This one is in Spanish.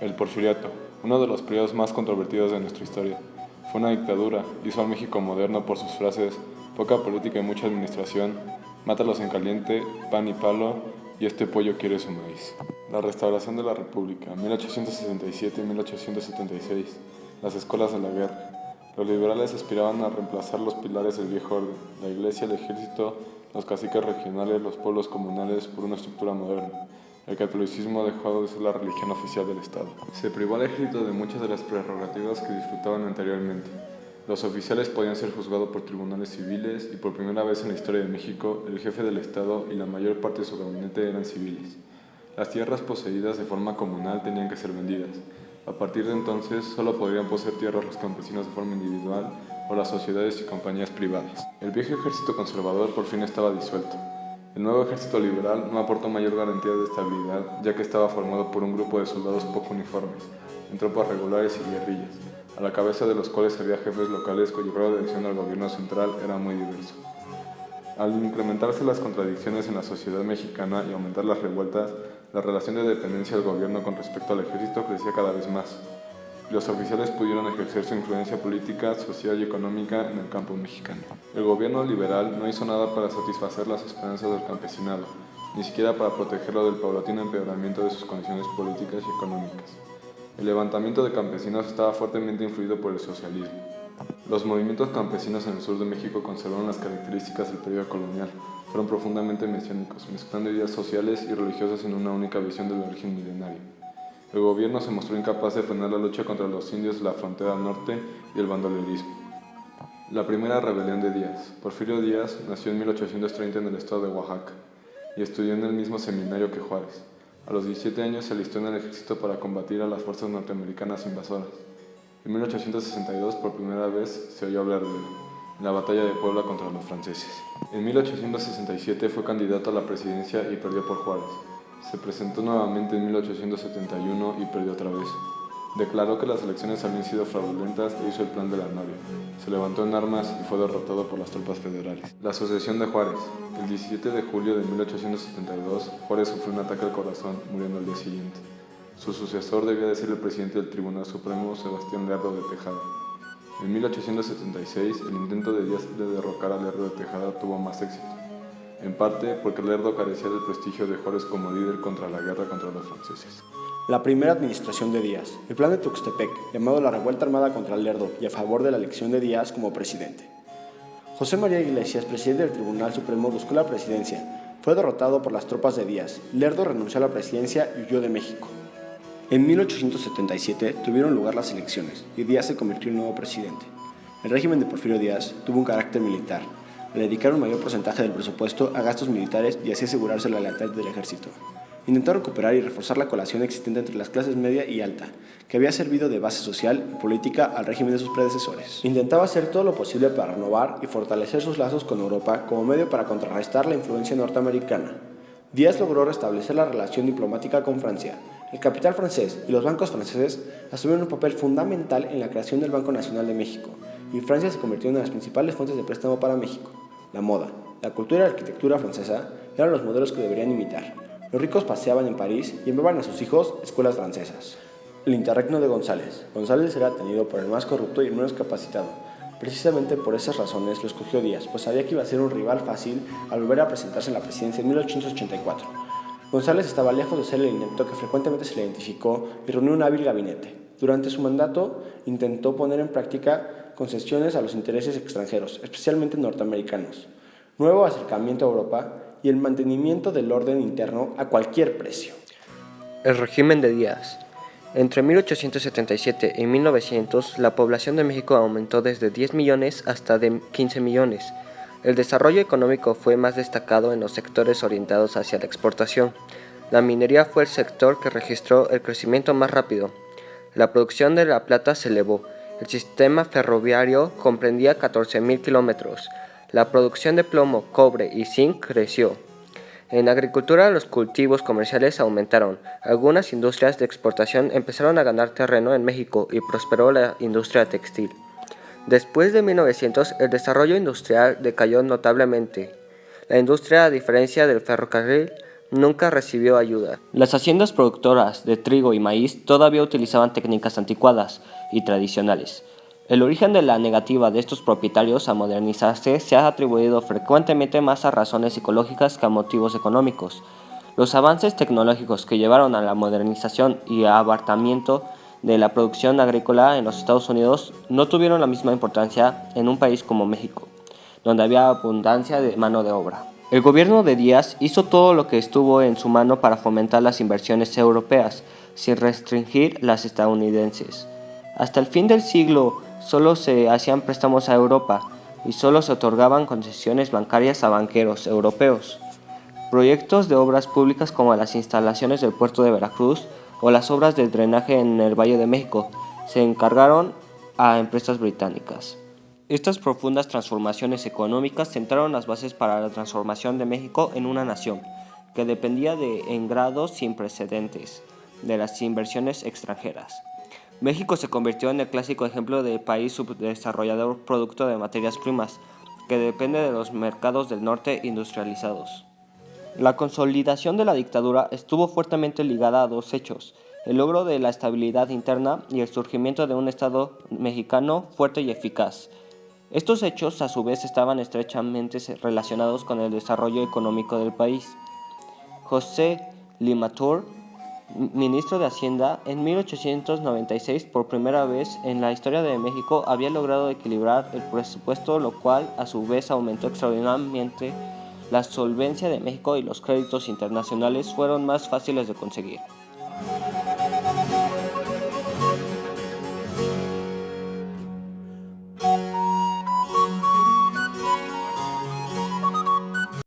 El Porfiriato, uno de los periodos más controvertidos de nuestra historia. Fue una dictadura, hizo al México moderno por sus frases, poca política y mucha administración, mátalos en caliente, pan y palo, y este pollo quiere su maíz. La restauración de la República, 1867-1876, las escuelas de la guerra. Los liberales aspiraban a reemplazar los pilares del viejo orden, la iglesia, el ejército, los caciques regionales, los pueblos comunales por una estructura moderna. El catolicismo dejó de ser la religión oficial del Estado. Se privó al ejército de muchas de las prerrogativas que disfrutaban anteriormente. Los oficiales podían ser juzgados por tribunales civiles y por primera vez en la historia de México, el jefe del Estado y la mayor parte de su gabinete eran civiles. Las tierras poseídas de forma comunal tenían que ser vendidas. A partir de entonces, solo podrían poseer tierras los campesinos de forma individual o las sociedades y compañías privadas. El viejo ejército conservador por fin estaba disuelto. El nuevo ejército liberal no aportó mayor garantía de estabilidad, ya que estaba formado por un grupo de soldados poco uniformes, en tropas regulares y guerrillas, a la cabeza de los cuales había jefes locales cuyo grado de adhesión al gobierno central era muy diverso. Al incrementarse las contradicciones en la sociedad mexicana y aumentar las revueltas, la relación de dependencia del gobierno con respecto al ejército crecía cada vez más, y los oficiales pudieron ejercer su influencia política, social y económica en el campo mexicano. El gobierno liberal no hizo nada para satisfacer las esperanzas del campesinado, ni siquiera para protegerlo del paulatino empeoramiento de sus condiciones políticas y económicas. El levantamiento de campesinos estaba fuertemente influido por el socialismo. Los movimientos campesinos en el sur de México conservaron las características del periodo colonial, fueron profundamente mesiánicos, mezclando ideas sociales y religiosas en una única visión del origen milenario. El gobierno se mostró incapaz de frenar la lucha contra los indios de la frontera norte y el bandolerismo. La primera rebelión de Díaz. Porfirio Díaz nació en 1830 en el estado de Oaxaca y estudió en el mismo seminario que Juárez. A los 17 años se alistó en el ejército para combatir a las fuerzas norteamericanas invasoras. En 1862 por primera vez se oyó hablar de él, en la batalla de Puebla contra los franceses. En 1867 fue candidato a la presidencia y perdió por Juárez. Se presentó nuevamente en 1871 y perdió otra vez. Declaró que las elecciones habían sido fraudulentas e hizo el plan de la novia. Se levantó en armas y fue derrotado por las tropas federales. La sucesión de Juárez. El 17 de julio de 1872, Juárez sufrió un ataque al corazón, muriendo al día siguiente. Su sucesor debía de ser el presidente del Tribunal Supremo, Sebastián Lerdo de Tejada. En 1876, el intento de Díaz de derrocar a Lerdo de Tejada tuvo más éxito, en parte porque Lerdo carecía del prestigio de Juárez como líder contra la guerra contra los franceses. La primera administración de Díaz, el plan de Tuxtepec, llamado la Revuelta Armada contra Lerdo y a favor de la elección de Díaz como presidente. José María Iglesias, presidente del Tribunal Supremo, buscó la presidencia. Fue derrotado por las tropas de Díaz. Lerdo renunció a la presidencia y huyó de México. En 1877 tuvieron lugar las elecciones y Díaz se convirtió en nuevo presidente. El régimen de Porfirio Díaz tuvo un carácter militar. Le dedicaron un mayor porcentaje del presupuesto a gastos militares y así asegurarse la lealtad del ejército. Intentó recuperar y reforzar la coalición existente entre las clases media y alta, que había servido de base social y política al régimen de sus predecesores. Intentaba hacer todo lo posible para renovar y fortalecer sus lazos con Europa como medio para contrarrestar la influencia norteamericana. Díaz logró restablecer la relación diplomática con Francia. El capital francés y los bancos franceses asumieron un papel fundamental en la creación del Banco Nacional de México, y Francia se convirtió en una de las principales fuentes de préstamo para México. La moda, la cultura y la arquitectura francesa eran los modelos que deberían imitar. Los ricos paseaban en París y enviaban a sus hijos escuelas francesas. El interregno de González. González era tenido por el más corrupto y el menos capacitado. Precisamente por esas razones lo escogió Díaz, pues sabía que iba a ser un rival fácil al volver a presentarse en la presidencia en 1884. González estaba lejos de ser el inepto que frecuentemente se le identificó y reunió un hábil gabinete. Durante su mandato intentó poner en práctica concesiones a los intereses extranjeros, especialmente norteamericanos, nuevo acercamiento a Europa y el mantenimiento del orden interno a cualquier precio. El régimen de Díaz. Entre 1877 y 1900, la población de México aumentó desde 10 millones hasta de 15 millones. El desarrollo económico fue más destacado en los sectores orientados hacia la exportación. La minería fue el sector que registró el crecimiento más rápido. La producción de la plata se elevó. El sistema ferroviario comprendía 14.000 kilómetros. La producción de plomo, cobre y zinc creció. En agricultura, los cultivos comerciales aumentaron. Algunas industrias de exportación empezaron a ganar terreno en México y prosperó la industria textil. Después de 1900, el desarrollo industrial decayó notablemente. La industria, a diferencia del ferrocarril, nunca recibió ayuda. Las haciendas productoras de trigo y maíz todavía utilizaban técnicas anticuadas y tradicionales. El origen de la negativa de estos propietarios a modernizarse se ha atribuido frecuentemente más a razones psicológicas que a motivos económicos. Los avances tecnológicos que llevaron a la modernización y abarcamiento de la producción agrícola en los Estados Unidos no tuvieron la misma importancia en un país como México, donde había abundancia de mano de obra. El gobierno de Díaz hizo todo lo que estuvo en su mano para fomentar las inversiones europeas, sin restringir las estadounidenses. Hasta el fin del siglo solo se hacían préstamos a Europa y solo se otorgaban concesiones bancarias a banqueros europeos. Proyectos de obras públicas como las instalaciones del puerto de Veracruz o las obras de drenaje en el Valle de México se encargaron a empresas británicas. Estas profundas transformaciones económicas sentaron las bases para la transformación de México en una nación que dependía en grados sin precedentes de las inversiones extranjeras. México se convirtió en el clásico ejemplo de país subdesarrollador producto de materias primas, que depende de los mercados del norte industrializados. La consolidación de la dictadura estuvo fuertemente ligada a dos hechos: el logro de la estabilidad interna y el surgimiento de un Estado mexicano fuerte y eficaz. Estos hechos, a su vez, estaban estrechamente relacionados con el desarrollo económico del país. José Limatur, ministro de Hacienda, en 1896, por primera vez en la historia de México, había logrado equilibrar el presupuesto, lo cual, a su vez, aumentó extraordinariamente la solvencia de México y los créditos internacionales fueron más fáciles de conseguir.